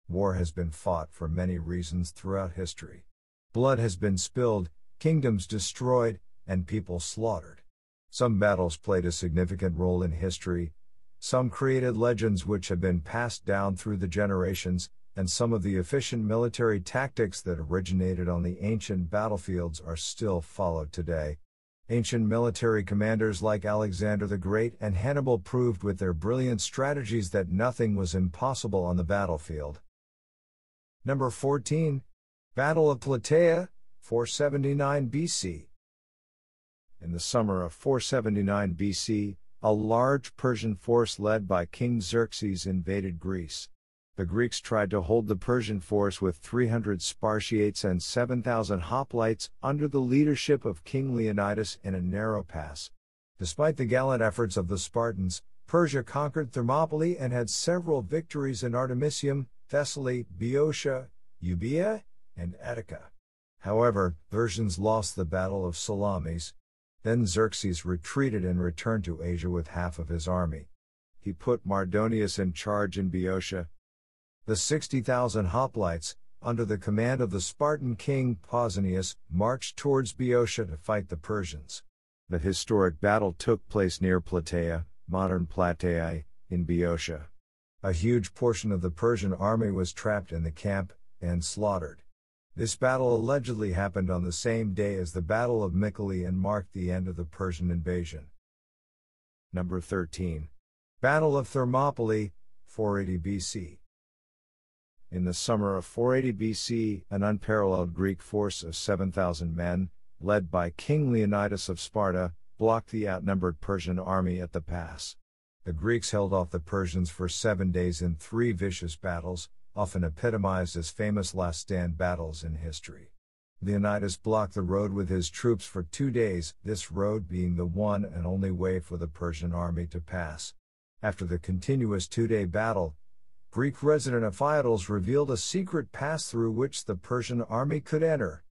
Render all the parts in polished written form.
War has been fought for many reasons throughout history. Blood has been spilled, kingdoms destroyed, and people slaughtered. Some battles played a significant role in history, some created legends which have been passed down through the generations, and some of the efficient military tactics that originated on the ancient battlefields are still followed today. Ancient military commanders like Alexander the Great and Hannibal proved with their brilliant strategies that nothing was impossible on the battlefield. Number 14. Battle of Plataea, 479 BC. In the summer of 479 BC, a large Persian force led by King Xerxes invaded Greece. The Greeks tried to hold the Persian force with 300 Spartiates and 7,000 hoplites under the leadership of King Leonidas in a narrow pass. Despite the gallant efforts of the Spartans, Persia conquered Thermopylae and had several victories in Artemisium, Thessaly, Boeotia, Euboea, and Attica. However, Persians lost the Battle of Salamis. Then Xerxes retreated and returned to Asia with half of his army. He put Mardonius in charge in Boeotia. The 60,000 hoplites, under the command of the Spartan king Pausanias, marched towards Boeotia to fight the Persians. The historic battle took place near Plataea, modern Plataea, in Boeotia. A huge portion of the Persian army was trapped in the camp and slaughtered. This battle allegedly happened on the same day as the Battle of Mycale and marked the end of the Persian invasion. Number 13. Battle of Thermopylae, 480 BC. In the summer of 480 BC, an unparalleled Greek force of 7,000 men, led by King Leonidas of Sparta, blocked the outnumbered Persian army at the pass. The Greeks held off the Persians for 7 days in 3 vicious battles, often epitomized as famous last-stand battles in history. Leonidas blocked the road with his troops for 2 days, this road being the one and only way for the Persian army to pass. After the continuous 2-day battle, Greek resident officials revealed a secret pass through which the Persian army could enter.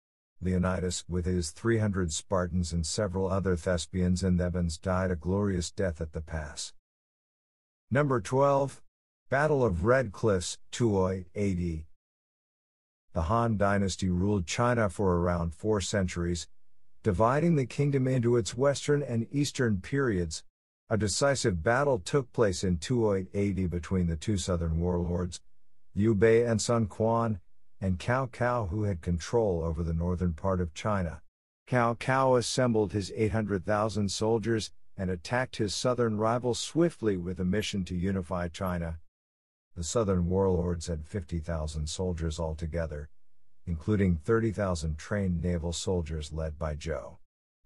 Leonidas, with his 300 Spartans and several other Thespians and Thebans, died a glorious death at the pass. Number 12. Battle of Red Cliffs, 208 AD. The Han dynasty ruled China for around 4 centuries, dividing the kingdom into its western and eastern periods. A decisive battle took place in 208 AD between the 2 southern warlords, Liu Bei and Sun Quan, and Cao Cao, who had control over the northern part of China. Cao Cao assembled his 800,000 soldiers and attacked his southern rivals swiftly with a mission to unify China. The southern warlords had 50,000 soldiers altogether, including 30,000 trained naval soldiers led by Zhou.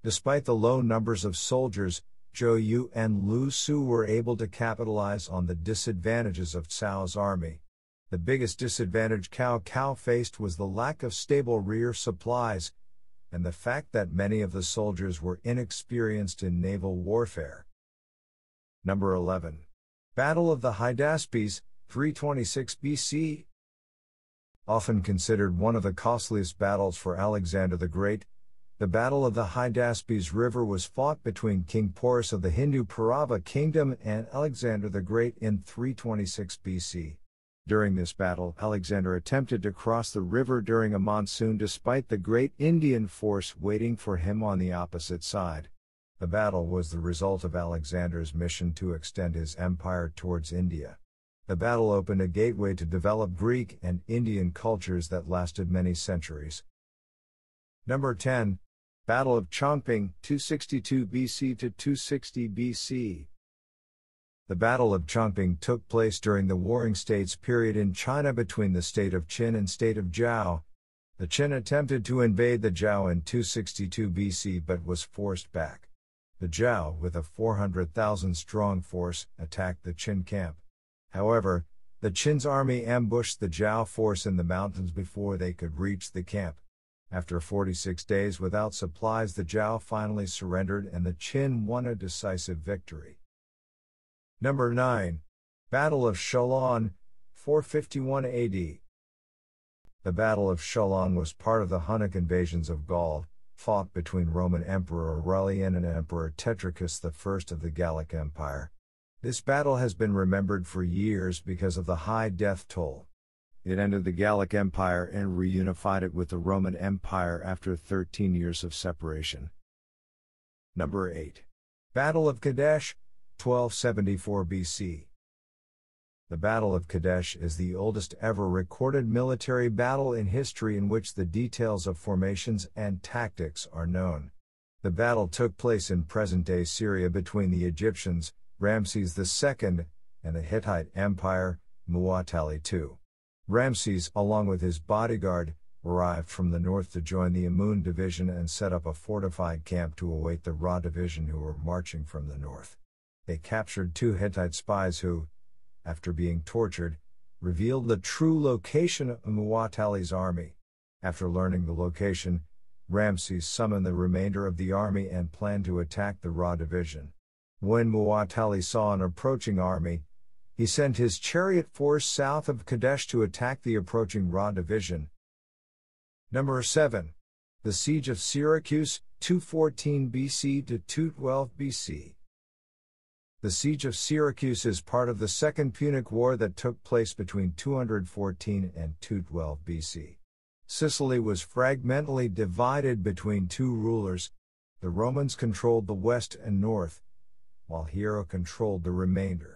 Despite the low numbers of soldiers, Zhou Yu and Lu Su were able to capitalize on the disadvantages of Cao's army. The biggest disadvantage Cao Cao faced was the lack of stable rear supplies, and the fact that many of the soldiers were inexperienced in naval warfare. Number 11. Battle of the Hydaspes, 326 BC. Often considered one of the costliest battles for Alexander the Great, the Battle of the Hydaspes River was fought between King Porus of the Hindu Parava kingdom and Alexander the Great in 326 BC. During this battle, Alexander attempted to cross the river during a monsoon despite the great Indian force waiting for him on the opposite side. The battle was the result of Alexander's mission to extend his empire towards India. The battle opened a gateway to develop Greek and Indian cultures that lasted many centuries. Number 10. Battle of Changping, 262 BC to 260 BC. The Battle of Changping took place during the Warring States period in China between the state of Qin and state of Zhao. The Qin attempted to invade the Zhao in 262 BC but was forced back. The Zhao, with a 400,000-strong force, attacked the Qin camp. However, the Qin's army ambushed the Zhao force in the mountains before they could reach the camp. After 46 days without supplies, the Zhao finally surrendered and the Qin won a decisive victory. Number 9. Battle of Chalons, 451 AD. The Battle of Chalons was part of the Hunnic invasions of Gaul, fought between Roman Emperor Aurelian and Emperor Tetricus I of the Gallic Empire. This battle has been remembered for years because of the high death toll. It ended the Gallic Empire and reunified it with the Roman Empire after 13 years of separation. Number 8. Battle of Kadesh, 1274 BC. The Battle of Kadesh is the oldest ever recorded military battle in history in which the details of formations and tactics are known. The battle took place in present-day Syria between the Egyptians, Ramses II, and the Hittite Empire, Muwatalli II. Ramses, along with his bodyguard, arrived from the north to join the Amun division and set up a fortified camp to await the Ra division who were marching from the north. They captured 2 Hittite spies who, after being tortured, revealed the true location of Muwatalli's army. After learning the location, Ramses summoned the remainder of the army and planned to attack the Ra division. When Muwatalli saw an approaching army, he sent his chariot force south of Kadesh to attack the approaching Ra division. Number 7. The Siege of Syracuse, 214 BC to 212 BC. The Siege of Syracuse is part of the Second Punic War that took place between 214 and 212 BC. Sicily was fragmentally divided between 2 rulers. The Romans controlled the west and north, while Hiero controlled the remainder.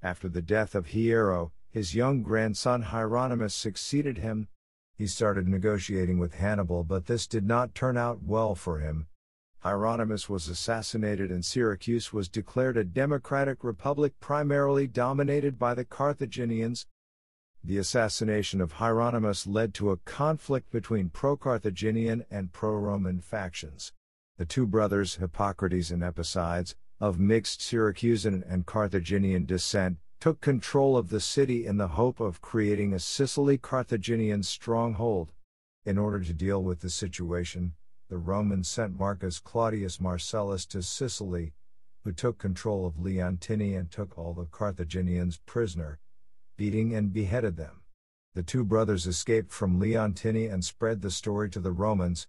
After the death of Hiero, his young grandson Hieronymus succeeded him. He started negotiating with Hannibal, but this did not turn out well for him. Hieronymus was assassinated and Syracuse was declared a democratic republic primarily dominated by the Carthaginians. The assassination of Hieronymus led to a conflict between pro-Carthaginian and pro-Roman factions. The 2 brothers Hippocrates and Epicides, of mixed Syracusan and Carthaginian descent, took control of the city in the hope of creating a Sicily-Carthaginian stronghold. In order to deal with the situation, the Romans sent Marcus Claudius Marcellus to Sicily, who took control of Leontini and took all the Carthaginians prisoner, beating and beheaded them. The 2 brothers escaped from Leontini and spread the story to the Romans.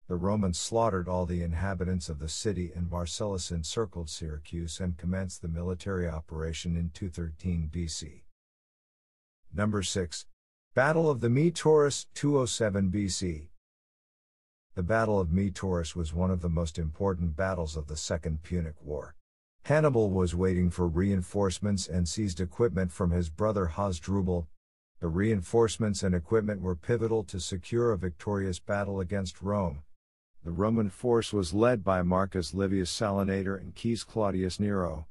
The Romans slaughtered all the inhabitants of the city and Marcellus encircled Syracuse and commenced the military operation in 213 BC. Number 6. Battle of the Metaurus, 207 BC. The Battle of Metaurus was one of the most important battles of the Second Punic War. Hannibal was waiting for reinforcements and seized equipment from his brother Hasdrubal. The reinforcements and equipment were pivotal to secure a victorious battle against Rome. The Roman force was led by Marcus Livius Salinator and Caius Claudius Nero.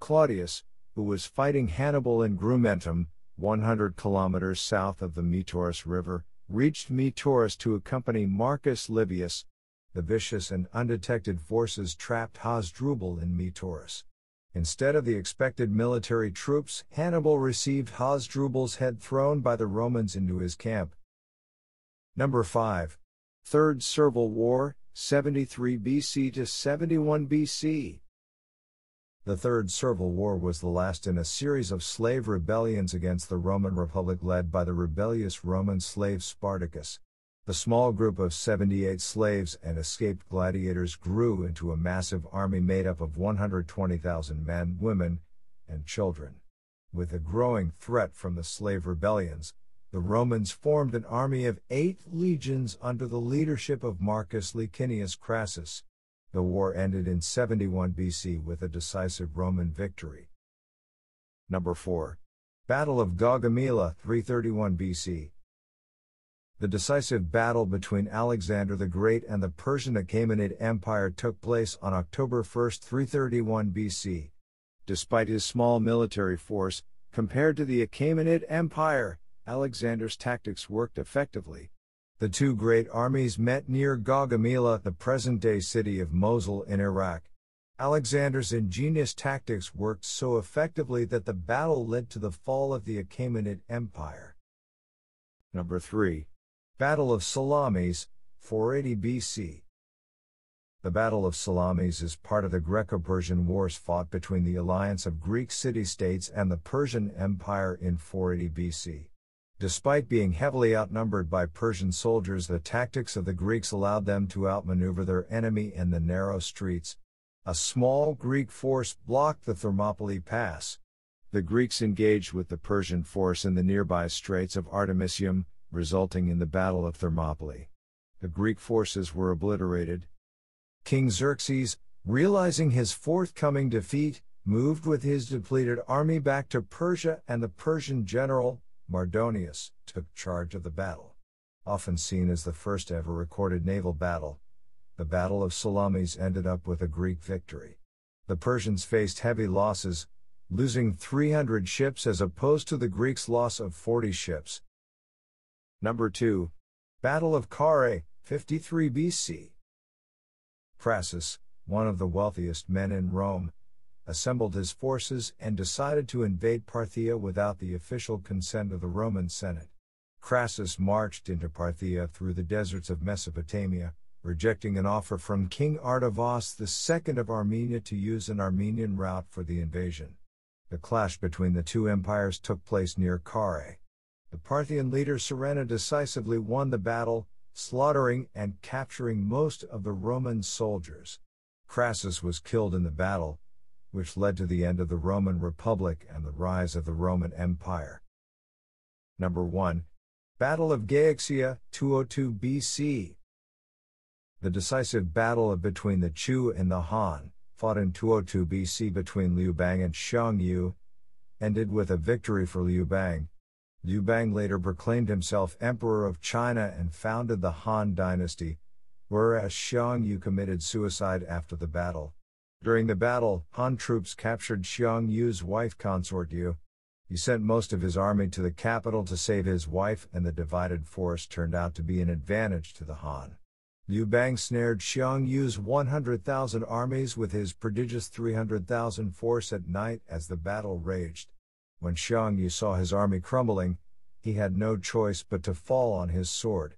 Claudius, who was fighting Hannibal in Grumentum, 100 kilometers south of the Metaurus River, reached Metaurus to accompany Marcus Livius. The vicious and undetected forces trapped Hasdrubal in Metaurus. Instead of the expected military troops, Hannibal received Hasdrubal's head thrown by the Romans into his camp. Number 5. Third Servile War, 73 BC to 71 BC. The Third Servile War was the last in a series of slave rebellions against the Roman Republic led by the rebellious Roman slave Spartacus. The small group of 78 slaves and escaped gladiators grew into a massive army made up of 120,000 men, women, and children. With a growing threat from the slave rebellions, the Romans formed an army of 8 legions under the leadership of Marcus Licinius Crassus. The war ended in 71 BC with a decisive Roman victory. Number 4. Battle of Gaugamela, 331 BC. The decisive battle between Alexander the Great and the Persian Achaemenid Empire took place on October 1, 331 BC. Despite his small military force, compared to the Achaemenid Empire, Alexander's tactics worked effectively. The 2 great armies met near Gaugamela, the present-day city of Mosul in Iraq. Alexander's ingenious tactics worked so effectively that the battle led to the fall of the Achaemenid Empire. Number 3. Battle of Salamis, 480 BC. The Battle of Salamis is part of the Greco-Persian Wars fought between the alliance of Greek city-states and the Persian Empire in 480 BC. Despite being heavily outnumbered by Persian soldiers, the tactics of the Greeks allowed them to outmaneuver their enemy in the narrow streets. A small Greek force blocked the Thermopylae pass. The Greeks engaged with the Persian force in the nearby Straits of Artemisium, resulting in the Battle of Thermopylae. The Greek forces were obliterated. King Xerxes, realizing his forthcoming defeat, moved with his depleted army back to Persia, and the Persian general, Mardonius, took charge of the battle. Often seen as the first ever recorded naval battle, the Battle of Salamis ended up with a Greek victory. The Persians faced heavy losses, losing 300 ships as opposed to the Greeks' loss of 40 ships. Number 2. Battle of Carrhae, 53 BC. Crassus, one of the wealthiest men in Rome, assembled his forces and decided to invade Parthia without the official consent of the Roman Senate. Crassus marched into Parthia through the deserts of Mesopotamia, rejecting an offer from King Artavas II of Armenia to use an Armenian route for the invasion. The clash between the two empires took place near Carrhae. The Parthian leader Serena decisively won the battle, slaughtering and capturing most of the Roman soldiers. Crassus was killed in the battle, which led to the end of the Roman Republic and the rise of the Roman Empire. Number 1. Battle of Gaugamela, 202 BC. The decisive battle between the Chu and the Han, fought in 202 BC between Liu Bang and Xiong Yu, ended with a victory for Liu Bang. Liu Bang later proclaimed himself Emperor of China and founded the Han dynasty, whereas Xiong Yu committed suicide after the battle. During the battle, Han troops captured Xiong Yu's wife consort Yu. He sent most of his army to the capital to save his wife, and the divided force turned out to be an advantage to the Han. Liu Bang snared Xiong Yu's 100,000 armies with his prodigious 300,000 force at night as the battle raged. When Xiong Yu saw his army crumbling, he had no choice but to fall on his sword.